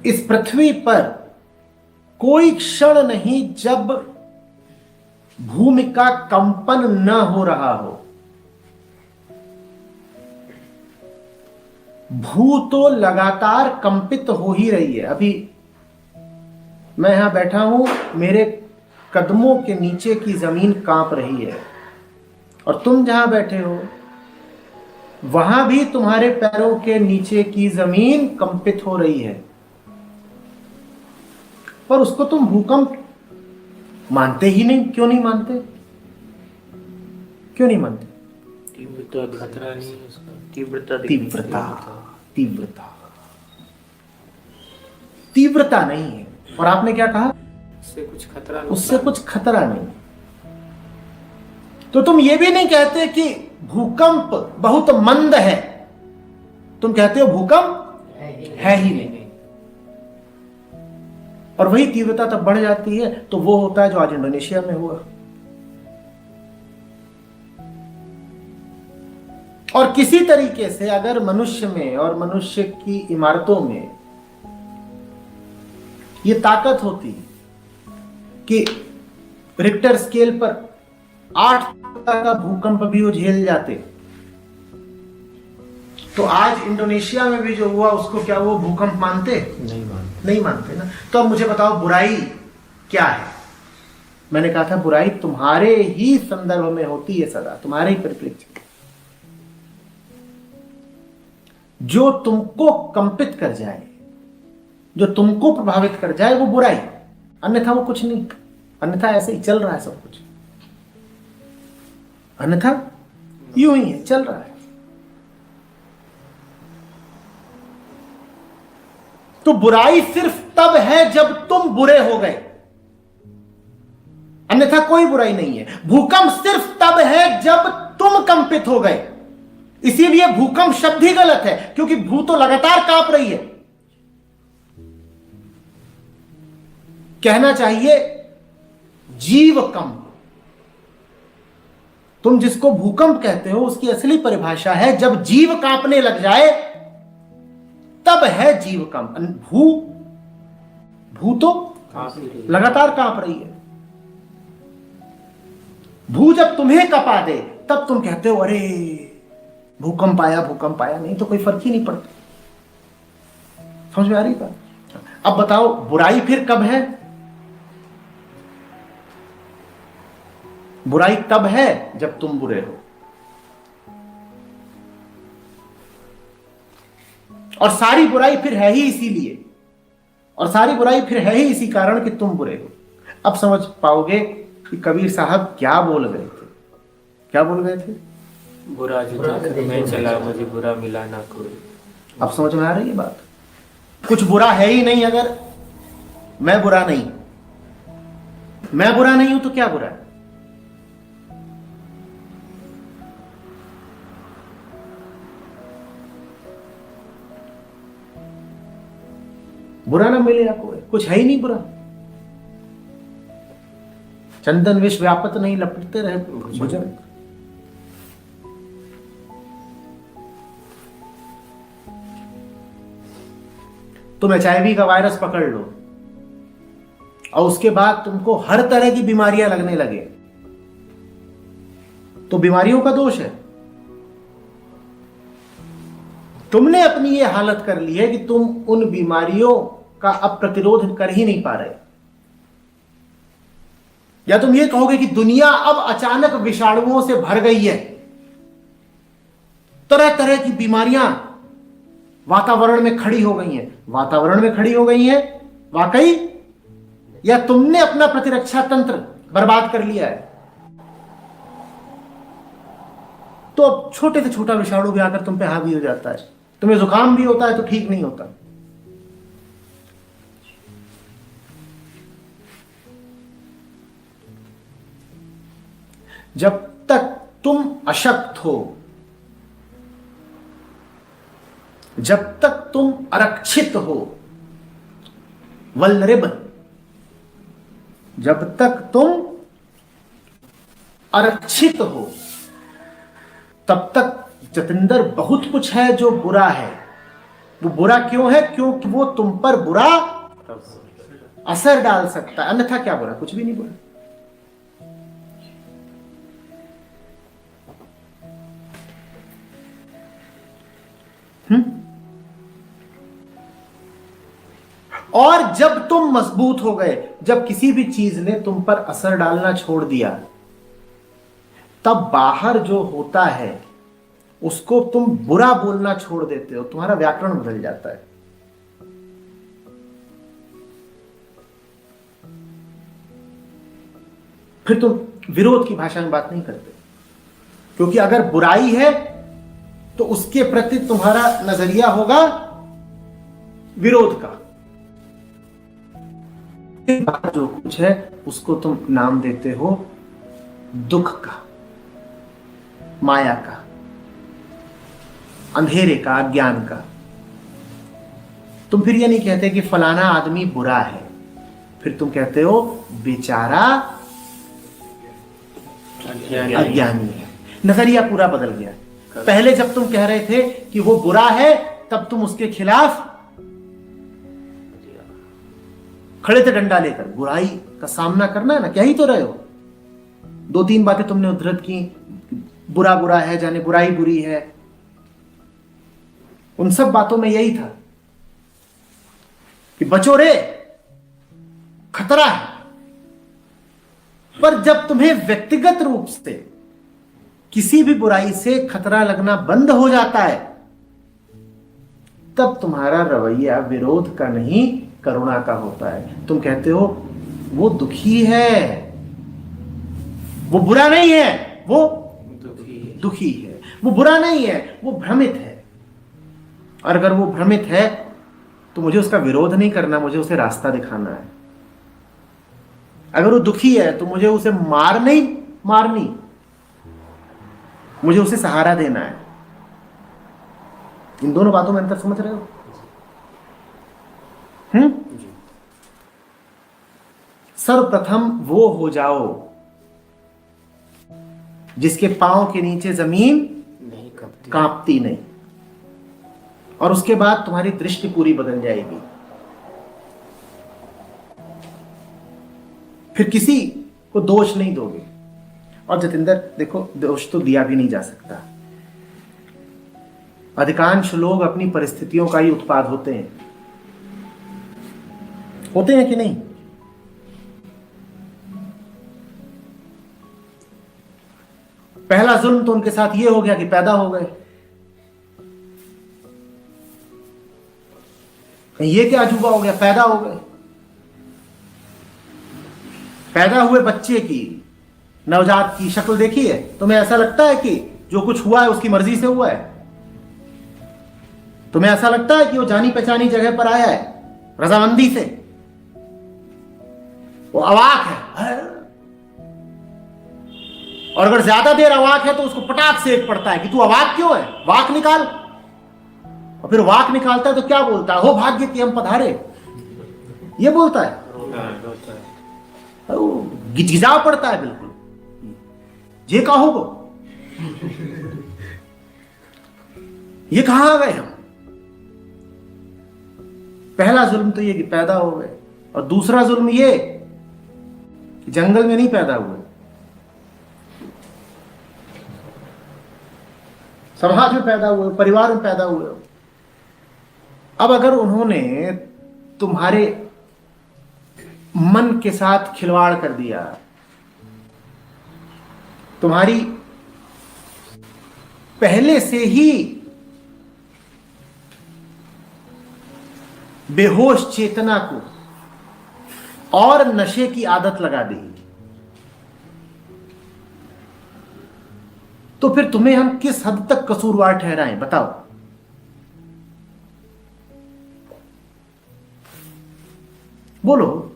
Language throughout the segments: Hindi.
इस पृथ्वी पर कोई क्षण नहीं जब भूमि का कंपन न हो रहा हो। भू तो लगातार कंपित हो ही रही है। अभी मैं यहां बैठा हूं, मेरे कदमों के नीचे की जमीन कांप रही है, और तुम जहां बैठे हो वहां भी तुम्हारे पैरों के नीचे की जमीन कंपित हो रही है, पर उसको तुम भूकंप मानते ही नहीं। क्यों नहीं मानते? क्यों नहीं मानते? तीव्रता खतरा नहीं है उसका। तीव्रता तीव्रता तीव्रता तीव्रता नहीं है। और आपने क्या कहा? उससे कुछ खतरा नहीं। उससे कुछ खतरा नहीं। तो तुम ये भी नहीं कहते कि भूकंप बहुत मंद है, तुम कहते हो भूकंप है ही नहीं। और वही तीव्रता तब बढ़ जाती है तो वो होता है जो आज इंडोनेशिया में हुआ। और किसी तरीके से अगर मनुष्य में और मनुष्य की इमारतों में ये ताकत होती कि रिक्टर स्केल पर 8 का भूकंप भी वो झेल जाते, तो आज इंडोनेशिया में भी जो हुआ उसको क्या वो भूकंप मानते? नहीं मानते ना। तो अब मुझे बताओ बुराई क्या है? मैंने कहा था बुराई तुम्हारे ही संदर्भ में होती है सदा, तुम्हारे ही परिप्रेक्ष्य। जो तुमको कंपित कर जाए, जो तुमको प्रभावित कर जाए वो बुराई, अन्यथा वो कुछ नहीं। अन्यथा ऐसे ही चल रहा है सब कुछ, अन्यथा यूं ही है, चल रहा है। तो बुराई सिर्फ तब है जब तुम बुरे हो गए, अन्यथा कोई बुराई नहीं है। भूकंप सिर्फ तब है जब तुम कंपित हो गए। इसीलिए भूकंप शब्द ही गलत है, क्योंकि भू तो लगातार कांप रही है। कहना चाहिए जीव कंप। तुम जिसको भूकंप कहते हो उसकी असली परिभाषा है जब जीव कांपने लग जाए तब है जीव कंप। भू तो लगातार कांप रही है। भू जब तुम्हें कपा दे तब तुम कहते हो अरे भूकंप आया, भूकंप आया। नहीं तो कोई फर्क ही नहीं पड़ता। समझ में आ रही बात? अब बताओ बुराई फिर कब है? बुराई तब है जब तुम बुरे हो, और सारी बुराई फिर है ही इसीलिए, और सारी बुराई फिर है ही इसी कारण कि तुम बुरे हो। अब समझ पाओगे कि कबीर साहब क्या बोल गए थे। क्या बोल गए थे? बुरा जुदा कर मैं चला, मुझे बुरा मिला ना कोई। अब समझ में आ रही है बात? कुछ बुरा है ही नहीं। अगर मैं बुरा नहीं, मैं बुरा नहीं हूं तो क्या बुरा है? बुरा ना मिले आपको, कुछ है ही नहीं बुरा। चंदन विष व्यापत नहीं, लपटते रहे भुजंग। तुम HIV का वायरस पकड़ लो और उसके बाद तुमको हर तरह की बीमारियां लगने लगे, तो बीमारियों का दोष है। तुमने अपनी ये हालत कर ली है कि तुम उन बीमारियों का अब प्रतिरोध कर ही नहीं पा रहे। या तुम ये कहोगे कि दुनिया अब अचानक विषाणुओं से भर गई है, तरह तरह की बीमारियां वातावरण में खड़ी हो गई हैं। वातावरण में खड़ी हो गई हैं वाकई, या तुमने अपना प्रतिरक्षा तंत्र बर्बाद कर लिया है? तो अब छोटे से छोटा विषाणु भी आकर तुम पे हावी हो जाता है। तुम्हें जुकाम भी होता है तो ठीक नहीं होता। जब तक तुम अशक्त हो, जब तक तुम आरक्षित हो, वल्नरेबल, जब तक तुम आरक्षित हो, तब तक जतिंदर बहुत कुछ है जो बुरा है। वो बुरा क्यों है? क्योंकि वो तुम पर बुरा असर डाल सकता है, अन्यथा क्या बुरा? कुछ भी नहीं बुरा। और जब तुम मजबूत हो गए, जब किसी भी चीज ने तुम पर असर डालना छोड़ दिया, तब बाहर जो होता है उसको तुम बुरा बोलना छोड़ देते हो, तुम्हारा व्याकरण बदल जाता है। फिर तुम विरोध की भाषा में बात नहीं करते, क्योंकि अगर बुराई है तो उसके प्रति तुम्हारा नजरिया होगा विरोध का। जो कुछ है उसको तुम नाम देते हो दुख का, माया का, अंधेरे का, अज्ञान का। तुम फिर ये नहीं कहते कि फलाना आदमी बुरा है, फिर तुम कहते हो बेचारा अज्ञानी है। नजरिया पूरा बदल गया। पहले जब तुम कह रहे थे कि वो बुरा है, तब तुम उसके खिलाफ खड़े थे डंडा लेकर। बुराई का सामना करना है ना, क्या ही तो रहे हो। दो तीन बातें तुमने उद्धृत की, बुरा बुरा है, जाने बुराई बुरी है। उन सब बातों में यही था कि बचो रे, खतरा है। पर जब तुम्हें व्यक्तिगत रूप से किसी भी बुराई से खतरा लगना बंद हो जाता है, तब तुम्हारा रवैया विरोध का नहीं, करुणा का होता है। तुम कहते हो वो दुखी है, वो बुरा नहीं है, वो दुखी है। वो बुरा नहीं है, वो भ्रमित है। और अगर वो भ्रमित है तो मुझे उसका विरोध नहीं करना, मुझे उसे रास्ता दिखाना है। अगर वो दुखी है तो मुझे उसे मारनी, मुझे उसे सहारा देना है। इन दोनों बातों में अंतर समझ रहे हो? सर्वप्रथम वो हो जाओ जिसके पांव के नीचे जमीन नहीं कांपती नहीं, और उसके बाद तुम्हारी दृष्टि पूरी बदल जाएगी। फिर किसी को दोष नहीं दोगे। और जतिंदर देखो, दोष तो दिया भी नहीं जा सकता। अधिकांश लोग अपनी परिस्थितियों का ही उत्पाद होते हैं कि नहीं? पहला जुल्म तो उनके साथ ये हो गया कि पैदा हो गए। ये क्या अजूबा हो गया, पैदा हो गए। पैदा हुए बच्चे की, नवजात की शक्ल देखी है? तुम्हें ऐसा लगता है कि जो कुछ हुआ है उसकी मर्जी से हुआ है? तुम्हें ऐसा लगता है कि वो जानी पहचानी जगह पर आया है रजामंदी से? वो अवाक है, और अगर ज्यादा देर अवाक है तो उसको पटाख से एक पड़ता है कि तू अवाक क्यों है, वाक निकाल। और फिर वाक निकालता है तो क्या बोलता है? हो भाग्य कि हम पधारे, ये बोलता है। गिजगिजा पड़ता है बिल्कुल, ये कहो गो, ये कहां आ गए हम। पहला जुल्म तो ये कि पैदा हो गए, और दूसरा जुल्म ये कि जंगल में नहीं पैदा हुए, समाज में पैदा हुए, परिवार में पैदा हुए। अब अगर उन्होंने तुम्हारे मन के साथ खिलवाड़ कर दिया, तुम्हारी पहले से ही बेहोश चेतना को और नशे की आदत लगा दी, तो फिर तुम्हें हम किस हद तक कसूरवार ठहराएं, बताओ। बोलो।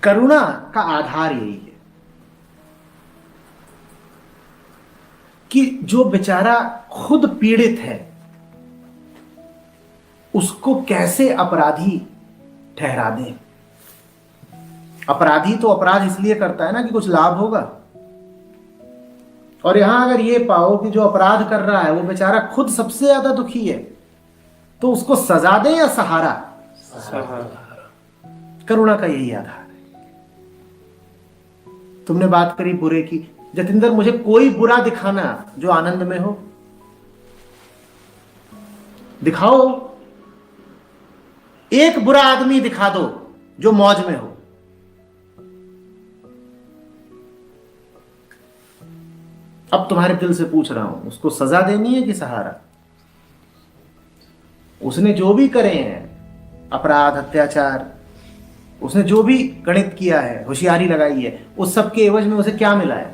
करुणा का आधार यही है कि जो बेचारा खुद पीड़ित है उसको कैसे अपराधी ठहरा दें। अपराधी तो अपराध इसलिए करता है ना कि कुछ लाभ होगा, और यहां अगर ये पाओ कि जो अपराध कर रहा है वो बेचारा खुद सबसे ज्यादा दुखी है, तो उसको सजा दें या सहारा? करुणा का यही आधार है। तुमने बात करी बुरे की, जतिंदर मुझे कोई बुरा दिखाना जो आनंद में हो, दिखाओ। एक बुरा आदमी दिखा दो जो मौज में हो। अब तुम्हारे दिल से पूछ रहा हूं, उसको सजा देनी है कि सहारा? उसने जो भी करे हैं अपराध, अत्याचार, उसने जो भी गणित किया है, होशियारी लगाई है, उस सब के एवज में उसे क्या मिला है?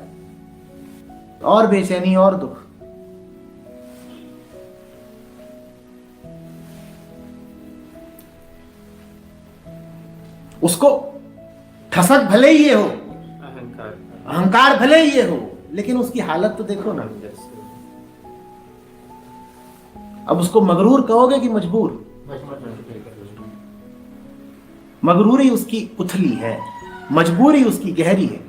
और बेचैनी और दुख। उसको ठसक भले ही ये हो, अहंकार भले ही ये हो, लेकिन उसकी हालत तो देखो ना। अब उसको मगरूर कहोगे कि मजबूर? मगरूरी उसकी उथली है, मजबूरी उसकी गहरी है।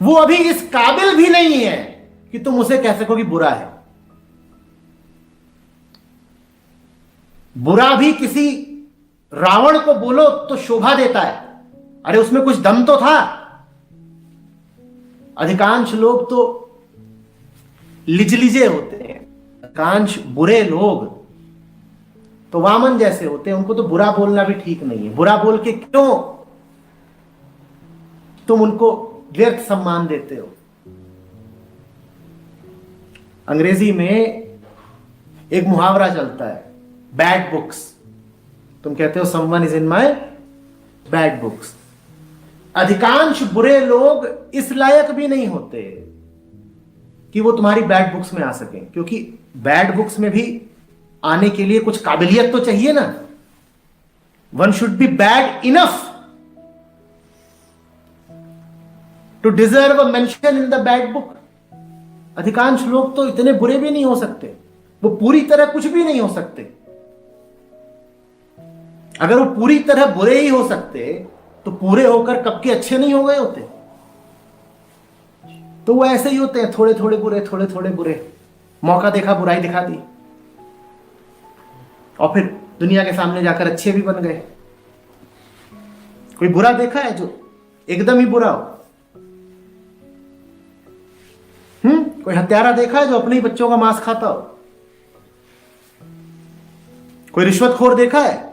वो अभी इस काबिल भी नहीं है कि तुम उसे कह सको कि बुरा है। बुरा भी किसी रावण को बोलो तो शोभा देता है, अरे उसमें कुछ दम तो था। अधिकांश लोग तो लिजलिजे होते हैं, अधिकांश बुरे लोग तो वामन जैसे होते हैं, उनको तो बुरा बोलना भी ठीक नहीं है। बुरा बोल के क्यों तुम उनको व्यर्थ सम्मान देते हो? अंग्रेजी में एक मुहावरा चलता है, बैड बुक्स। तुम कहते हो someone is in my bad books. अधिकांश बुरे लोग इस लायक भी नहीं होते कि वो तुम्हारी बैड बुक्स में आ सकें, क्योंकि बैड बुक्स में भी आने के लिए कुछ काबिलियत तो चाहिए ना। One should be bad enough to deserve a mention in the bad book. अधिकांश लोग तो इतने बुरे भी नहीं हो सकते, वो पूरी तरह कुछ भी नहीं हो सकते। अगर वो पूरी तरह बुरे ही हो सकते तो पूरे होकर कब के अच्छे नहीं हो गए होते? तो वो ऐसे ही होते हैं, थोड़े थोड़े बुरे, थोड़े थोड़े बुरे। मौका देखा बुराई दिखा दी, और फिर दुनिया के सामने जाकर अच्छे भी बन गए। कोई बुरा देखा है जो एकदम ही बुरा हो? कोई हत्यारा देखा है जो अपने ही बच्चों का मांस खाता हो? कोई रिश्वतखोर देखा है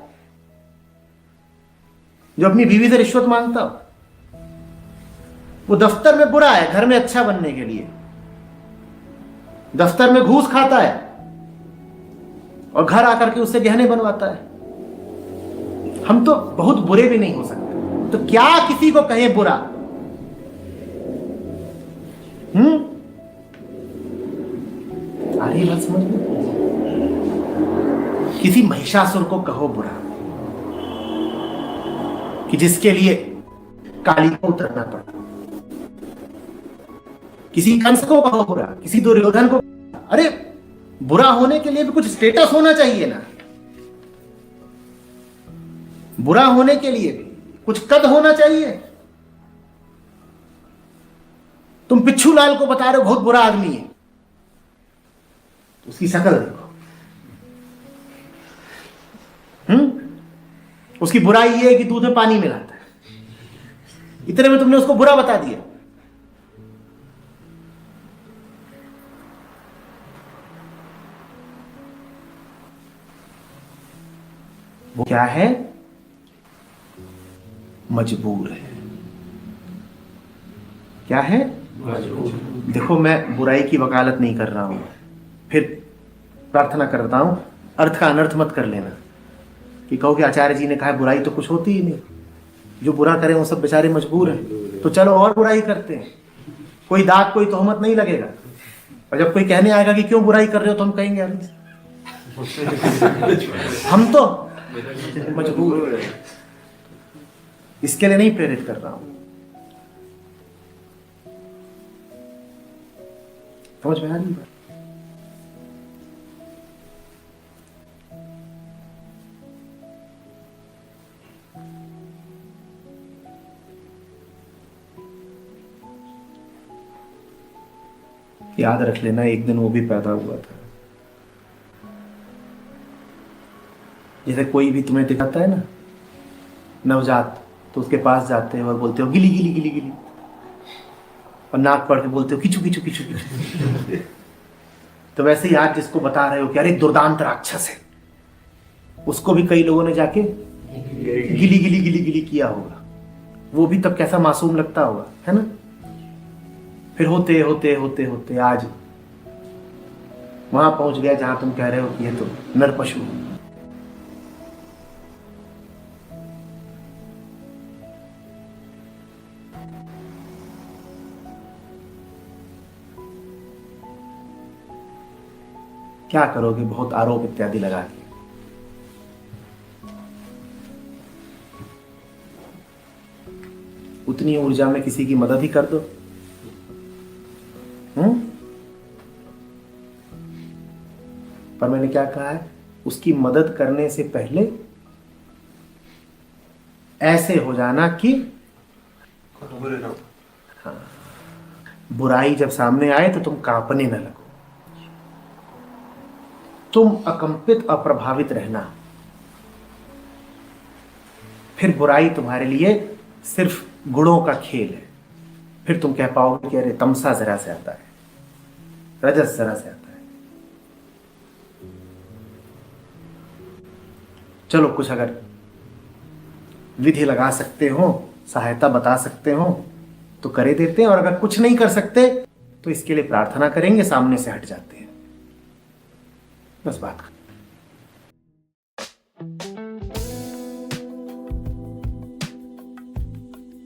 जो अपनी बीवी से रिश्वत मांगता हो? वो दफ्तर में बुरा है, घर में अच्छा बनने के लिए दफ्तर में घूस खाता है और घर आकर के उससे गहने बनवाता है। हम तो बहुत बुरे भी नहीं हो सकते, तो क्या किसी को कहे बुरा? आ रही बात समझ में? किसी महिषासुर को कहो बुरा कि जिसके लिए काली को उतरना पड़ा। किसी कंस को कहो बुरा, किसी दुर्योधन को। अरे बुरा होने के लिए भी कुछ स्टेटस होना चाहिए ना। बुरा होने के लिए भी कुछ कद होना चाहिए। तुम पिच्छू लाल को बता रहे हो बहुत बुरा आदमी है, उसकी शक्ल देखो। उसकी बुराई ये है कि दूध में पानी मिलाता है, इतने में तुमने उसको बुरा बता दिया। वो क्या है? मजबूर है। क्या है? मजबूर। देखो, मैं बुराई की वकालत नहीं कर रहा हूं, फिर प्रार्थना करता हूं, अर्थ का अनर्थ मत कर लेना कि कहो कि आचार्य जी ने कहा बुराई तो कुछ होती ही नहीं, जो बुरा करें वो सब बेचारे मजबूर हैं, तो चलो और बुराई करते हैं, कोई दाग कोई तोहमत नहीं लगेगा। और जब कोई कहने आएगा कि क्यों बुराई कर रहे हो, तो हम कहेंगे अरे हम तो मजबूर हैं। इसके लिए नहीं प्रेरित कर रहा हूं। समझ में आ रही बात? याद रख लेना, एक दिन वो भी पैदा हुआ था। जैसे कोई भी तुम्हें दिखाता है ना नवजात, तो उसके पास जाते हो और बोलते हो गिली गिली गिली गिली, और नाक पढ़ के बोलते हो किचू किचू किचू किचू। तो वैसे ही आज जिसको बता रहे हो कि अरे दुर्दांत राक्षस है, उसको भी कई लोगों ने जाके गिली गिली गिली गिली किया होगा। वो भी तब कैसा मासूम लगता होगा, है ना। फिर होते होते होते होते आज वहां पहुंच गया जहां तुम कह रहे हो कि ये तो नर पशु है। क्या करोगे बहुत आरोप इत्यादि लगा के? उतनी ऊर्जा में किसी की मदद ही कर दो। पर मैंने क्या कहा है, उसकी मदद करने से पहले ऐसे हो जाना कि हाँ, बुराई जब सामने आए तो तुम कांपने न लगो, तुम अकंपित अप्रभावित रहना। फिर बुराई तुम्हारे लिए सिर्फ गुणों का खेल है। फिर तुम कह पाओगे कि अरे तमसा जरा से आता है, रजस जरा से आता है। चलो कुछ अगर विधि लगा सकते हो, सहायता बता सकते हो तो करे देते हैं, और अगर कुछ नहीं कर सकते तो इसके लिए प्रार्थना करेंगे, सामने से हट जाते हैं, बस बात।